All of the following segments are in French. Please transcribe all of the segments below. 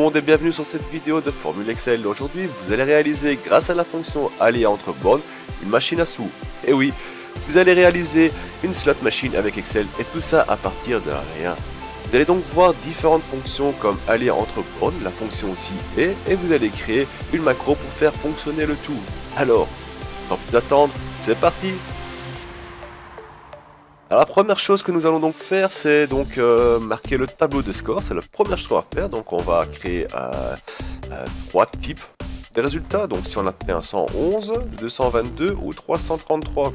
monde et bienvenue sur cette vidéo de Formule Excel. Aujourd'hui, vous allez réaliser, grâce à la fonction aléa entre bornes, une machine à sous. Et oui, vous allez réaliser une slot machine avec Excel et tout ça à partir de rien. Vous allez donc voir différentes fonctions comme aléa entre bornes, la fonction aussi et vous allez créer une macro pour faire fonctionner le tout. Alors, sans plus attendre, c'est parti! Alors la première chose que nous allons donc faire, c'est donc marquer le tableau de score. C'est la première chose qu'on va faire. Donc on va créer trois types de résultats. Donc si on obtient 111, 222 ou 333.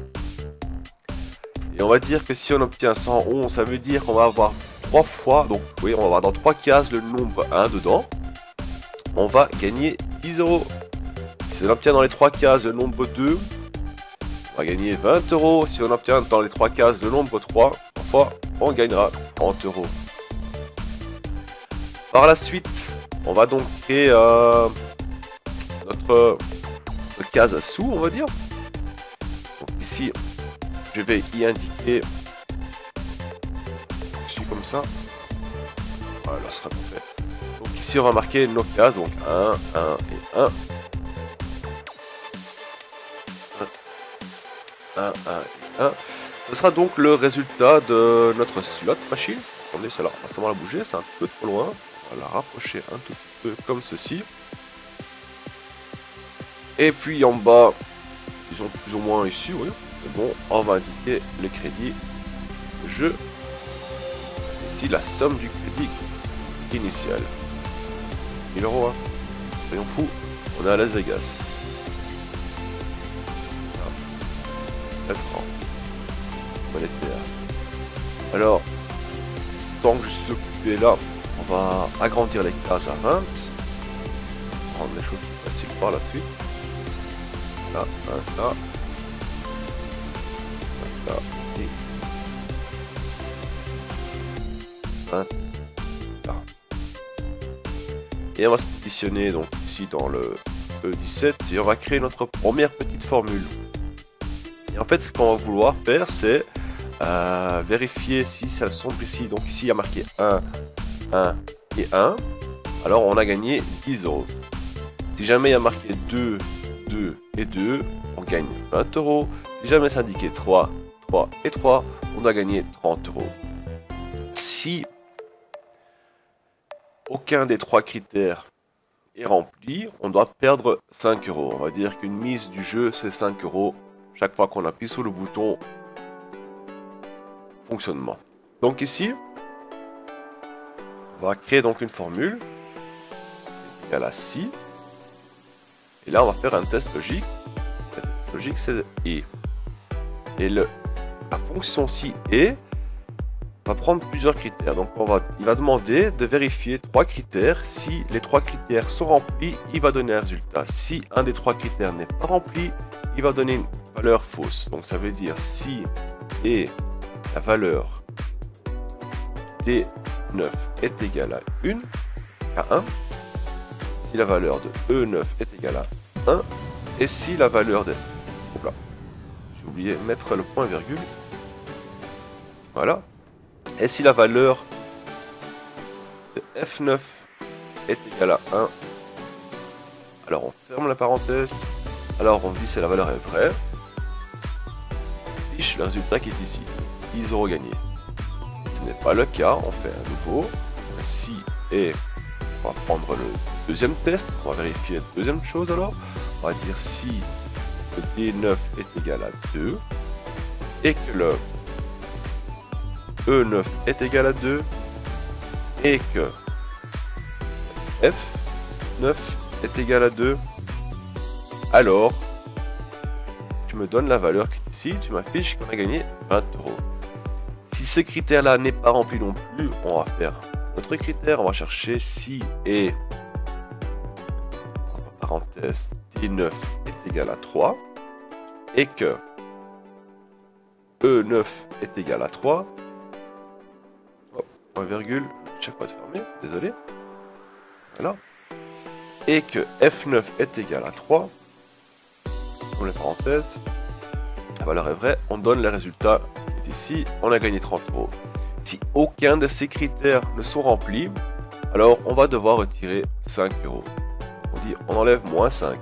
Et on va dire que si on obtient 111, ça veut dire qu'on va avoir 3 fois. Donc oui, on va avoir dans 3 cases le nombre 1 dedans. On va gagner 10 €. Si on obtient dans les 3 cases le nombre 2, on va gagner 20 €. Si on obtient dans les 3 cases le nombre 3, parfois on gagnera 30 €. Par la suite, on va donc créer notre case à sous, on va dire. Donc ici, je vais y indiquer, je suis comme ça. Voilà, ce sera parfait. Donc ici, on va marquer nos cases, donc 1, 1 et 1. 1, 1 et 1. Ce sera donc le résultat de notre slot machine. Attendez, celle-là, on va seulement la bouger, c'est un peu trop loin. On va la rapprocher un tout petit peu comme ceci. Et puis en bas, ils sont plus ou moins ici, oui. C'est bon, on va indiquer le crédit de jeu. Ici, la somme du crédit initial. 1000 €, hein. Soyons fous, on est à Las Vegas. 4 ans. Monétaire. Alors, tant que je suis occupé là, on va agrandir les cases à 20. Rendre les choses plus faciles par la suite. Là, là, là. Là, et 20. Là. Et on va se positionner donc ici dans le E17 et on va créer notre première petite formule. Et en fait, ce qu'on va vouloir faire, c'est vérifier si ça sombre ici. Donc ici, il y a marqué 1, 1 et 1. Alors, on a gagné 10 €. Si jamais il y a marqué 2, 2 et 2, on gagne 20 €. Si jamais c'est indiqué 3, 3 et 3, on a gagné 30 €. Si aucun des 3 critères est rempli, on doit perdre 5 €. On va dire qu'une mise du jeu, c'est 5 € chaque fois qu'on appuie sur le bouton fonctionnement. Donc ici, on va créer donc une formule égale à si. Et là, on va faire un test logique. Le test logique, c'est et. Et la fonction si et va prendre plusieurs critères. Donc il va demander de vérifier 3 critères. Si les 3 critères sont remplis, il va donner un résultat. Si un des 3 critères n'est pas rempli, il va donner une valeur fausse. Donc ça veut dire si et la valeur D9 est égale à 1, à 1, si la valeur de E9 est égale à 1, et si la valeur de... Oula, j'ai oublié de mettre le point virgule. Voilà. Et si la valeur de F9 est égale à 1, alors on ferme la parenthèse, alors on dit si la valeur est vraie, on fiche le résultat qui est ici, 10 € gagnés. Si ce n'est pas le cas, on fait un nouveau, si et on va prendre le deuxième test, on va vérifier la deuxième chose alors, on va dire si le D9 est égal à 2 et que le E9 est égal à 2 et que F9 est égal à 2, alors tu me donnes la valeur qui est ici, tu m'affiches qu'on a gagné 20 €. Si ce critère là n'est pas rempli non plus, on va faire notre critère, on va chercher si et entre parenthèses D9 est égal à 3 et que E9 est égal à 3. Point virgule, chaque fois de fermer, désolé. Voilà. Et que F9 est égal à 3. Comme les parenthèses. La valeur est vraie, on donne les résultats qui est ici, on a gagné 30 €. Si aucun de ces critères ne sont remplis, alors on va devoir retirer 5 euros. On dit on enlève moins 5.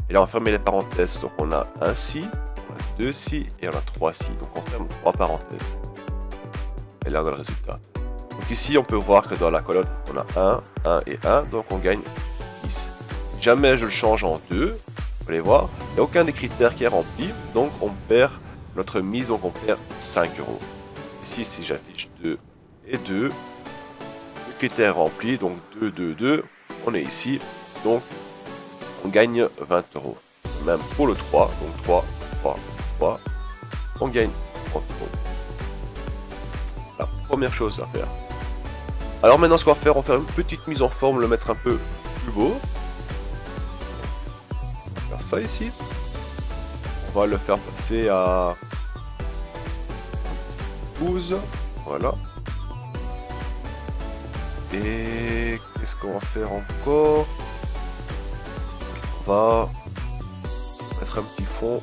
Et là on va fermer les parenthèses. Donc on a un ci, on a 2 ci et on a 3 ci. Donc on ferme 3 parenthèses. Et là on a le résultat. Donc ici on peut voir que dans la colonne on a 1 et 1. Donc on gagne 10. Si jamais je le change en 2, vous allez voir, il n'y a aucun des critères qui est rempli. Donc on perd notre mise, donc on perd 5 euros. Ici si j'affiche 2 et 2, le critère rempli, donc 2, 2, 2, on est ici. Donc on gagne 20 euros. Même pour le 3, donc 3, 3, 3, on gagne 30 euros. La première chose à faire. Alors maintenant ce qu'on va faire, on va faire une petite mise en forme, le mettre un peu plus beau. On va faire ça ici. On va le faire passer à 12. Voilà. Et qu'est-ce qu'on va faire encore? On va mettre un petit fond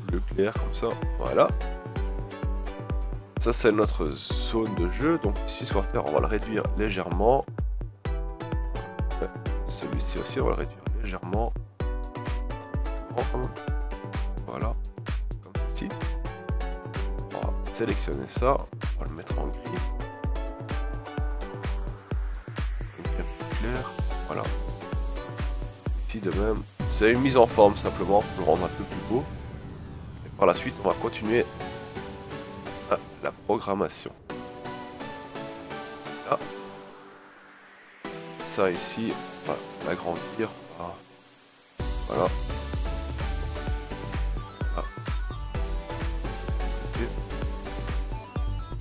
bleu clair comme ça. Voilà. Ça c'est notre zone de jeu. Donc ici ce qu'on va faire, on va le réduire légèrement. Celui-ci aussi on va le réduire légèrement. Voilà. Comme ceci. On va sélectionner ça. On va le mettre en gris. Un peu clair. Voilà. Ici de même. C'est une mise en forme simplement pour le rendre un peu plus beau. Et par la suite on va continuer la programmation. Là. Ça ici, on va l'agrandir. Voilà. Là.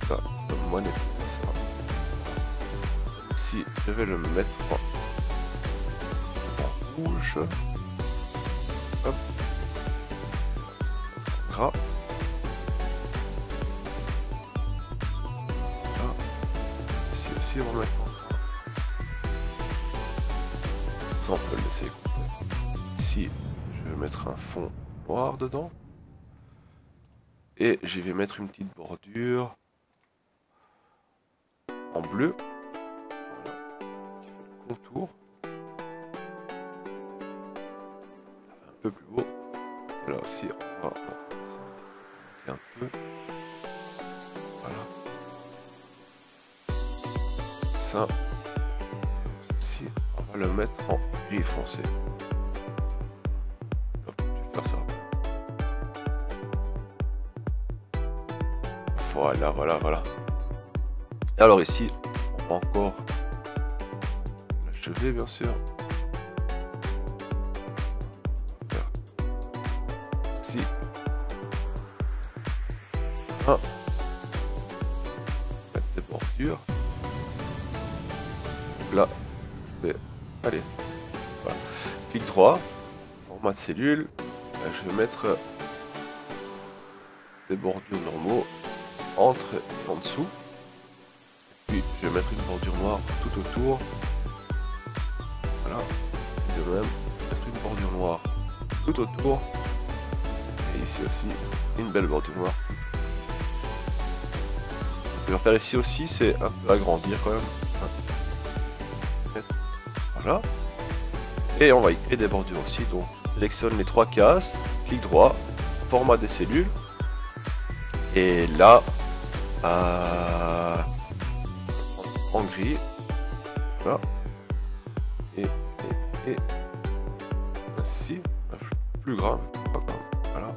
Ça monétique ça. Ici, je vais le mettre en rouge. Hop. Gras. On va le mettre en gras. Ça on peut le laisser comme ça. Ici je vais mettre un fond noir dedans et je vais mettre une petite bordure en bleu, voilà, qui fait le contour un peu plus beau. Celle-là aussi on va monter un peu, voilà. Ça, ceci, on va le mettre en gris foncé. Hop, je vais faire ça. Voilà, voilà, voilà. Et alors ici, on va encore l'achever bien sûr. Ici. Mettre des bordures. Là, je vais, allez, voilà. Clic droit, format de cellule, là, je vais mettre des bordures normaux entre et en dessous, puis je vais mettre une bordure noire tout autour, voilà, ici de même, mettre une bordure noire tout autour, et ici aussi, une belle bordure noire. Ce que je vais faire ici aussi, c'est un peu agrandir quand même. Voilà. Et on va y créer des bordures aussi. Donc je sélectionne les 3 cases, clic droit, format des cellules. Et là, en gris. Voilà. Et ainsi. Plus grave. Voilà.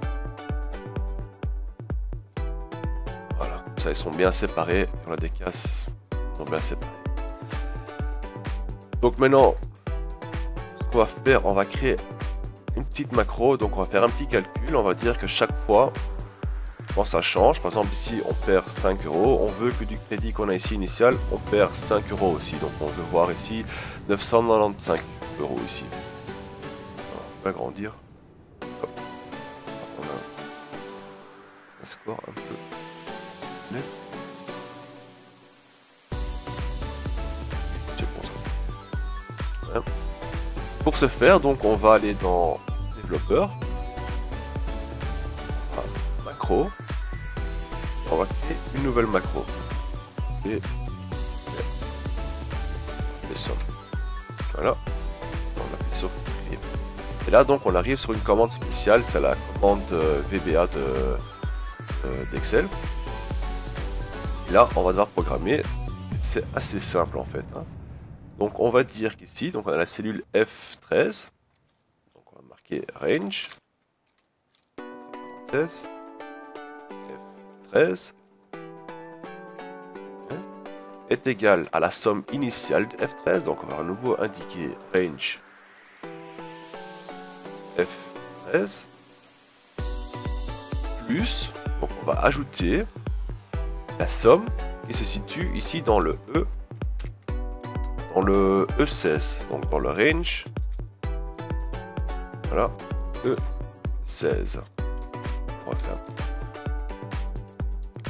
Voilà. Comme ça, ils sont bien séparés. On a des cases qui sont bien séparées. Donc maintenant, ce qu'on va faire, on va créer une petite macro. Donc on va faire un petit calcul. On va dire que chaque fois, quand ça change, par exemple ici on perd 5 euros, on veut que du crédit qu'on a ici initial, on perd 5 euros aussi. Donc on veut voir ici 995 euros ici. On va agrandir. Hop. On a un score un peu net. Pour ce faire, donc on va aller dans développeur, macro, on va créer une nouvelle macro. Et les sommes. Voilà. On appuie sur créer. Et là donc on arrive sur une commande spéciale, c'est la commande VBA d'Excel. Et là on va devoir programmer, c'est assez simple en fait. Hein. Donc on va dire qu'ici, donc on a la cellule F13, donc on va marquer range, parenthèse, F13, est égal à la somme initiale de F13, donc on va à nouveau indiquer range F13 plus, donc on va ajouter la somme qui se situe ici dans le E16, donc dans le range, voilà, E16. On va faire.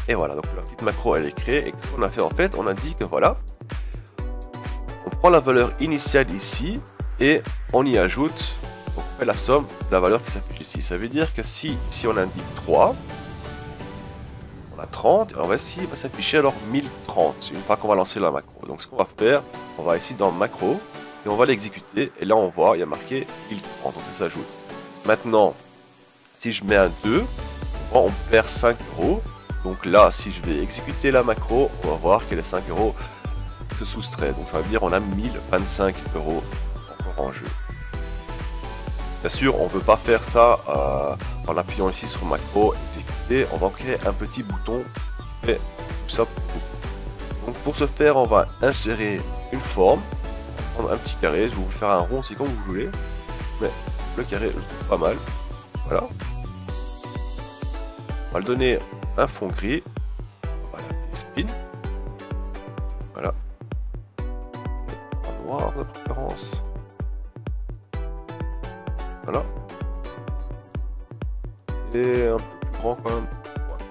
Et voilà, donc la petite macro elle est créée, et ce qu'on a fait en fait, on a dit que voilà, on prend la valeur initiale ici, et on y ajoute, donc on fait la somme de la valeur qui s'affiche ici. Ça veut dire que si ici on indique 3, on a 30, et on va ici va s'afficher alors 1030, une fois qu'on va lancer la macro. Donc ce qu'on va faire, on va ici dans macro, et on va l'exécuter, et là on voit, il y a marqué 1030, donc ça s'ajoute. Maintenant, si je mets un 2, on perd 5 euros. Donc là, si je vais exécuter la macro, on va voir que les 5 euros se soustraient. Donc ça veut dire qu'on a 1025 euros encore en jeu. Bien sûr, on ne veut pas faire ça en appuyant ici sur macro, exécuter. On va créer un petit bouton qui fait tout ça pour nous. Donc pour ce faire, on va insérer une forme. On va prendre un petit carré. Je vais vous faire un rond, c'est comme vous voulez. Mais le carré, je le trouve pas mal. Voilà. On va le donner un fond gris, voilà, spin, voilà, et en noir de préférence, voilà, et un peu plus grand quand même, voilà.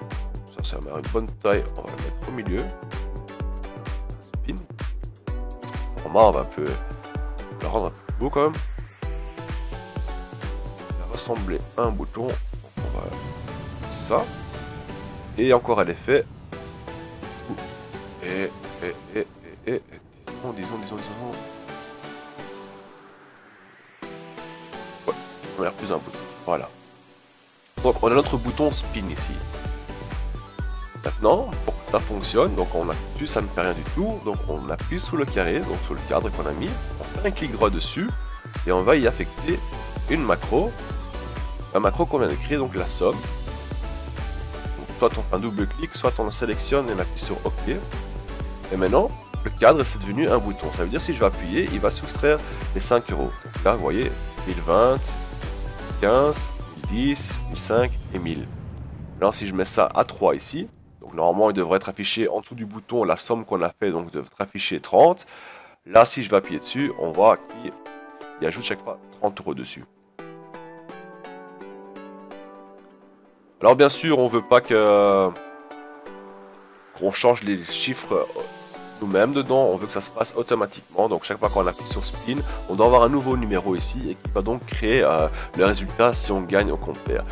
Ça met une bonne taille, on va le mettre au milieu, spin, format on va un peu le rendre un peu plus beau quand même, il va ressembler à un bouton, donc on va ça. Et encore à l'effet. Et disons. Ouais, on a plus un bouton. Voilà. Donc on a notre bouton spin ici. Maintenant, pour que ça fonctionne, donc on appuie dessus, ça ne fait rien du tout. Donc on appuie sous le carré, donc sur le cadre qu'on a mis. On fait un clic droit dessus et on va y affecter une macro. Un macro qu'on vient de créer, donc la somme. Soit on fait un double clic, soit on le sélectionne et on appuie sur OK. Et maintenant, le cadre c'est devenu un bouton. Ça veut dire si je vais appuyer, il va soustraire les 5 euros. Donc là, vous voyez, 1020, 15, 1010, 1005 et 1000. Alors si je mets ça à 3 ici, donc normalement il devrait être affiché en dessous du bouton la somme qu'on a fait, donc devrait être affiché 30. Là, si je vais appuyer dessus, on voit qu'il ajoute chaque fois 30 euros dessus. Alors bien sûr, on veut pas qu'on change les chiffres nous-mêmes dedans, on veut que ça se passe automatiquement. Donc chaque fois qu'on appuie sur spin, on doit avoir un nouveau numéro ici et qui va donc créer le résultat si on gagne ou qu'on perd.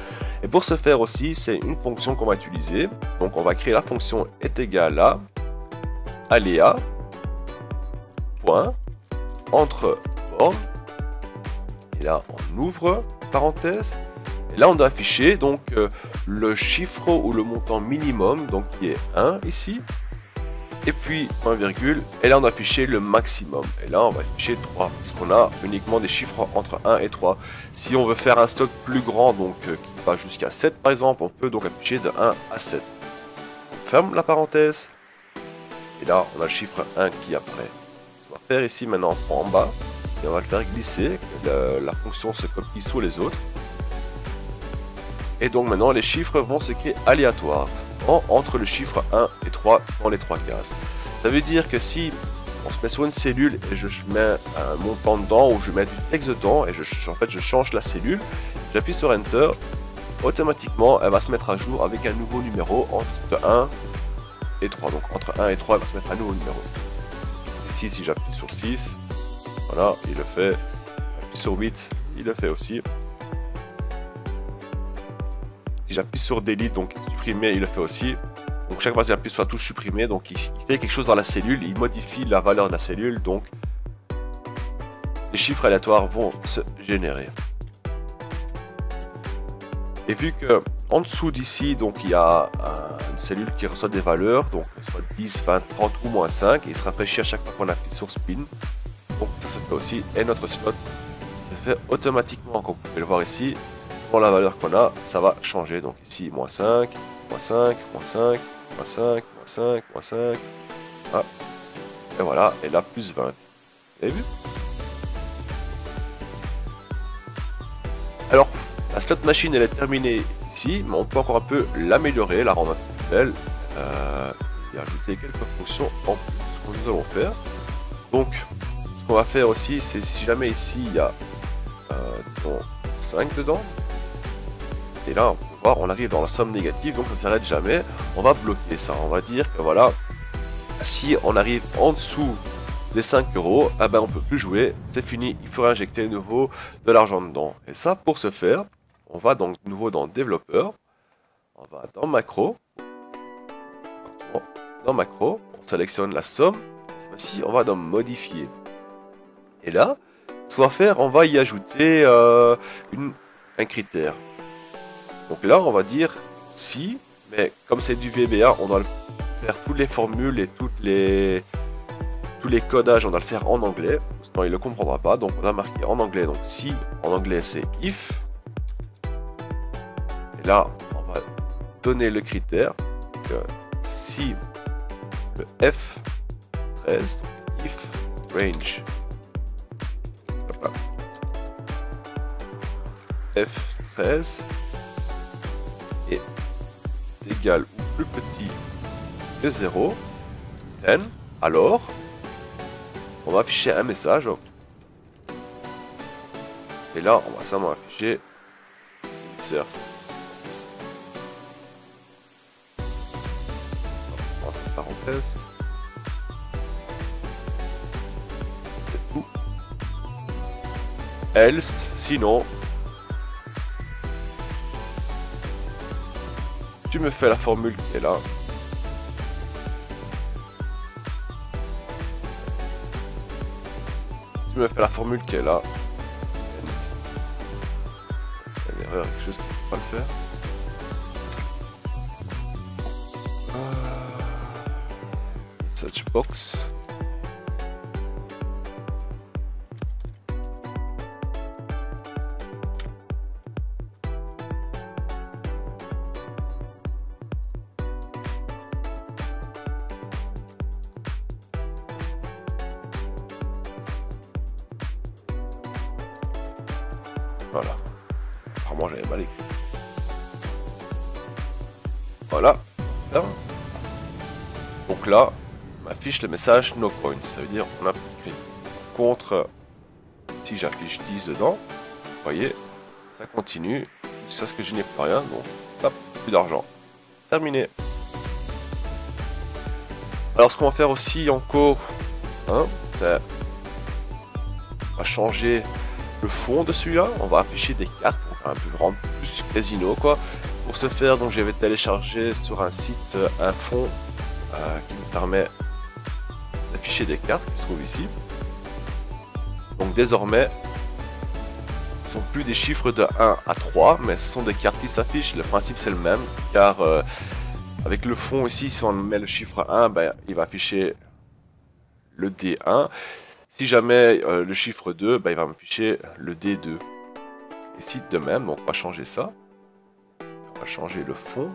Et pour ce faire aussi, c'est une fonction qu'on va utiliser. Donc on va créer la fonction est égale à aléa point entre bornes. Et là on ouvre parenthèse. Et là on doit afficher donc le chiffre ou le montant minimum, donc qui est 1 ici, et puis point virgule, et là on doit afficher le maximum, et là on va afficher 3, parce qu'on a uniquement des chiffres entre 1 et 3. Si on veut faire un stock plus grand, donc qui va jusqu'à 7 par exemple, on peut donc afficher de 1 à 7. On ferme la parenthèse, et là on a le chiffre 1 qui apparaît. On va faire ici maintenant en bas, et on va le faire glisser, que la fonction se copie sur les autres. Et donc maintenant les chiffres vont s'écrire aléatoires entre le chiffre 1 et 3 dans les 3 cases. Ça veut dire que si on se met sur une cellule et je mets un montant dedans ou je mets du texte dedans et en fait je change la cellule, j'appuie sur Enter, automatiquement elle va se mettre à jour avec un nouveau numéro entre 1 et 3. Donc entre 1 et 3 elle va se mettre un nouveau numéro. Ici si j'appuie sur 6, voilà, il le fait. J'appuie sur 8, il le fait aussi. Si j'appuie sur Delete, donc supprimer, il le fait aussi. Donc chaque fois que j'appuie sur la touche supprimer, donc il fait quelque chose dans la cellule, il modifie la valeur de la cellule, donc les chiffres aléatoires vont se générer. Et vu que en dessous d'ici, donc il y a une cellule qui reçoit des valeurs, donc soit 10, 20, 30 ou moins 5, et il se rafraîchit à chaque fois qu'on appuie sur spin. Donc ça se fait aussi, et notre slot se fait automatiquement, comme vous pouvez le voir ici. Pour la valeur qu'on a, ça va changer. Donc ici, moins 5, moins 5, moins 5, moins 5, moins 5, moins 5. Ah. Et voilà, et là, plus 20. Vous avez vu? Alors, la slot machine, elle est terminée ici, mais on peut encore un peu l'améliorer, la rendre un peu plus belle, et ajouter quelques fonctions en plus, ce que nous allons faire. Donc, ce qu'on va faire aussi, c'est si jamais ici, il y a, disons, 5 dedans, et là, on peut voir, on arrive dans la somme négative, donc ça ne s'arrête jamais. On va bloquer ça. On va dire que voilà, si on arrive en dessous des 5 euros, ah ben on peut plus jouer, c'est fini. Il faudra injecter de nouveau de l'argent dedans. Et ça, pour ce faire, on va donc de nouveau dans développeur. On va dans macro. Dans macro, on sélectionne la somme. Cette fois-ci, on va dans modifier. Et là, ce qu'on va faire, on va y ajouter un critère. Donc là, on va dire si, mais comme c'est du VBA, on doit faire toutes les formules et tous les codages, on doit le faire en anglais. Sinon, il ne le comprendra pas. Donc, on a marqué en anglais. Donc, si, en anglais, c'est if. Et là, on va donner le critère. Donc, si le F13, if range F13 est égal ou plus petit que 0, 10, alors on va afficher un message. Et là, on va seulement afficher insert. Entre parenthèses. C'est tout. Else, sinon, tu me fais la formule qui est là. Tu me fais la formule qui est là. Il y a une erreur, quelque chose qui ne peut pas le faire. Search box. Voilà. Apparemment j'avais mal écrit. Voilà. Donc là, m'affiche le message no points. Ça veut dire on a écrit. Contre, si j'affiche 10 dedans, vous voyez, ça continue jusqu'à ce que je n'ai plus rien. Donc, hop, plus d'argent. Terminé. Alors ce qu'on va faire aussi encore, hein, c'est on va changer le fond de celui-là. On va afficher des cartes un peu grandes, plus casino quoi. Pour ce faire, donc je vais télécharger sur un site un fond qui me permet d'afficher des cartes qui se trouvent ici. Donc désormais, ce ne sont plus des chiffres de 1 à 3, mais ce sont des cartes qui s'affichent. Le principe c'est le même, car avec le fond ici, si on met le chiffre 1, ben, il va afficher le D1. Si jamais le chiffre 2, ben, il va m'afficher le D2. Ici de même, donc on va changer ça. On va changer le fond.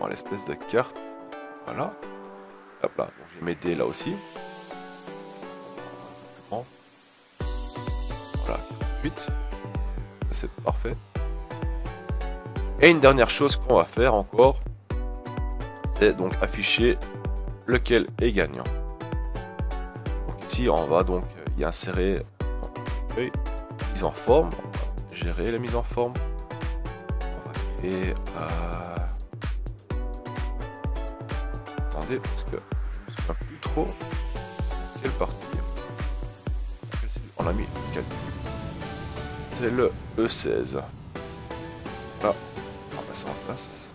Dans l'espèce de carte. Voilà. Hop là, donc j'ai mes dés là aussi. Voilà, 8. C'est parfait. Et une dernière chose qu'on va faire encore, c'est donc afficher lequel est gagnant. Donc ici, on va donc y insérer mise en forme. On va gérer la mise en forme. On va créer. Attendez, parce que je ne me souviens plus trop quelle partie. On a mis quel. C'est le E16. Là, on va mettre ça en place.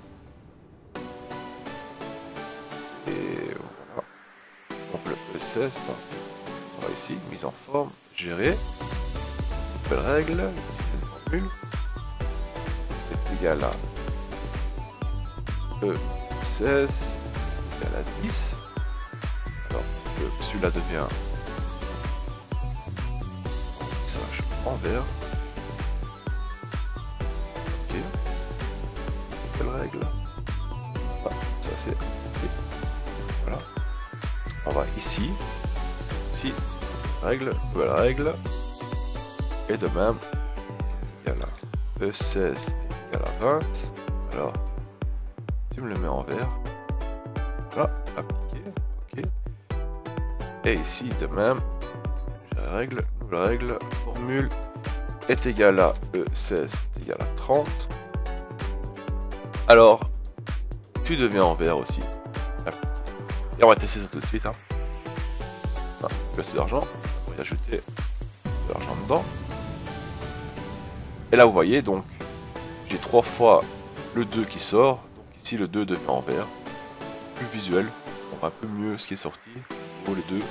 Et voilà. Donc le E16, là, on va va ici, mise en forme, gérer, nouvelle règle, formule, est égal à E16 égal à 10. Alors, celui-là devient message en vert. Ok. Nouvelle règle. Ah, ça c'est ok. Voilà. On va ici. Ici, règle, nouvelle règle. Et de même, égal à E16 égal à 20. Alors, tu me le mets en vert. Voilà, appliqué. Ok. Et ici, de même, règle, nouvelle règle, formule est égal à E16 est égal à 30. Alors, tu deviens en vert aussi. Et on va tester ça tout de suite. Hein. Ah, plus d'argent. On va y ajouter de l'argent dedans. Et là, vous voyez, donc, j'ai 3 fois le 2 qui sort. Donc ici, le 2 devient en vert. Plus visuel. On voit un peu mieux ce qui est sorti. Pour les deux.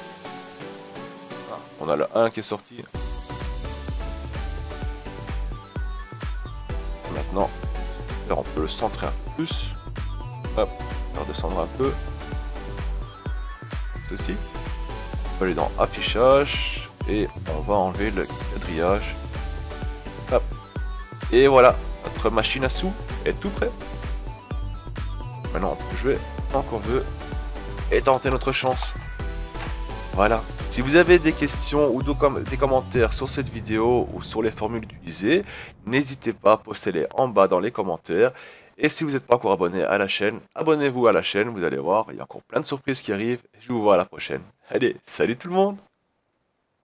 On a le 1 qui est sorti. Maintenant, on peut le centrer un peu plus. Hop, on va redescendre un peu. Comme ceci. On va aller dans affichage. Et on va enlever le quadrillage. Hop. Et voilà, notre machine à sous est tout prêt. Maintenant, on peut jouer tant qu'on veut. Et tenter notre chance. Voilà. Si vous avez des questions ou des commentaires sur cette vidéo ou sur les formules utilisées, n'hésitez pas à poster les en bas dans les commentaires. Et si vous n'êtes pas encore abonné à la chaîne, abonnez-vous à la chaîne, vous allez voir, il y a encore plein de surprises qui arrivent. Et je vous vois à la prochaine. Allez, salut tout le monde!